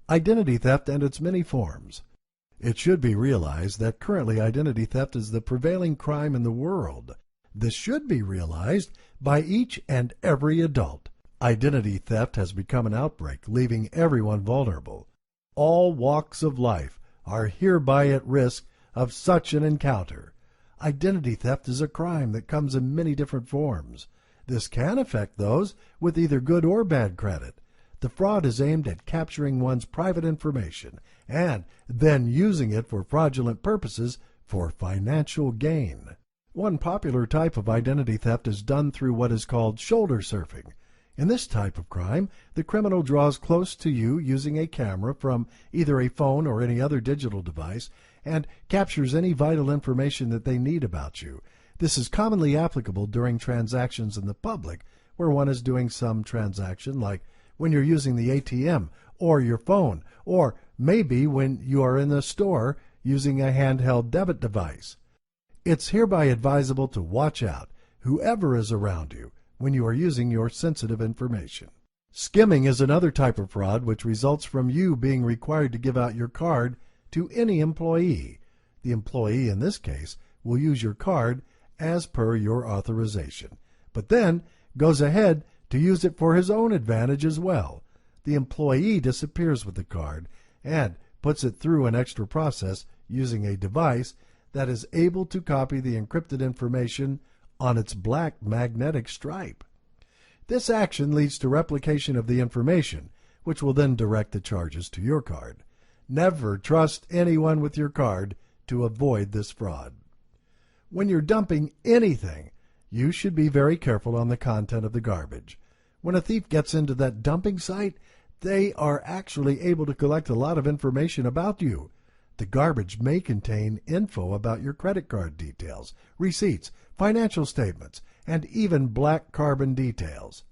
Identity theft and its many forms. It should be realized that currently identity theft is the prevailing crime in the world. This should be realized by each and every adult. Identity theft has become an outbreak, leaving everyone vulnerable. All walks of life are hereby at risk of such an encounter. Identity theft is a crime that comes in many different forms. This can affect those with either good or bad credit. The fraud is aimed at capturing one's private information and then using it for fraudulent purposes for financial gain. One popular type of identity theft is done through what is called shoulder surfing. In this type of crime, the criminal draws close to you using a camera from either a phone or any other digital device and captures any vital information that they need about you. This is commonly applicable during transactions in the public where one is doing some transaction, like when you're using the ATM or your phone, or maybe when you are in the store using a handheld debit device. It's hereby advisable to watch out, whoever is around you, when you are using your sensitive information. Skimming is another type of fraud which results from you being required to give out your card to any employee. The employee in this case will use your card as per your authorization, but then goes ahead to use it for his own advantage as well. The employee disappears with the card and puts it through an extra process using a device that is able to copy the encrypted information on its black magnetic stripe. This action leads to replication of the information, which will then direct the charges to your card. Never trust anyone with your card to avoid this fraud. When you're dumping anything, you should be very careful on the content of the garbage. When a thief gets into that dumping site, they are actually able to collect a lot of information about you. The garbage may contain info about your credit card details, receipts, financial statements, and even black carbon details.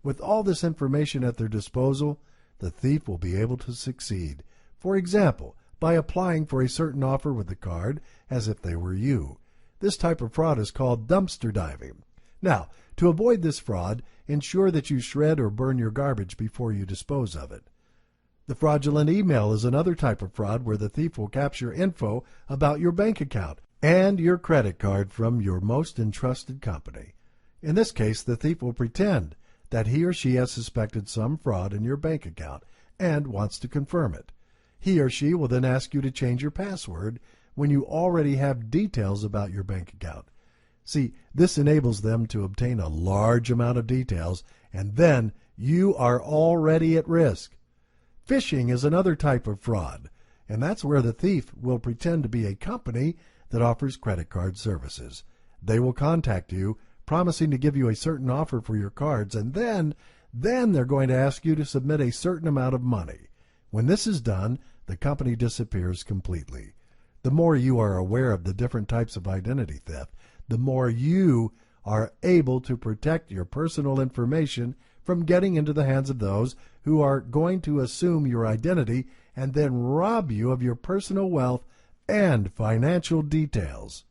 With all this information at their disposal, the thief will be able to succeed. For example, by applying for a certain offer with the card as if they were you. This type of fraud is called dumpster diving. Now, to avoid this fraud, ensure that you shred or burn your garbage before you dispose of it. The fraudulent email is another type of fraud where the thief will capture info about your bank account and your credit card from your most entrusted company. In this case, the thief will pretend that he or she has suspected some fraud in your bank account and wants to confirm it. He or she will then ask you to change your password when you already have details about your bank account. See, this enables them to obtain a large amount of details, and then you are already at risk. Phishing is another type of fraud, and that's where the thief will pretend to be a company that offers credit card services. They will contact you, promising to give you a certain offer for your cards, and then they're going to ask you to submit a certain amount of money. When this is done, the company disappears completely. The more you are aware of the different types of identity theft, the more you are able to protect your personal information from getting into the hands of those who are going to assume your identity and then rob you of your personal wealth and financial details.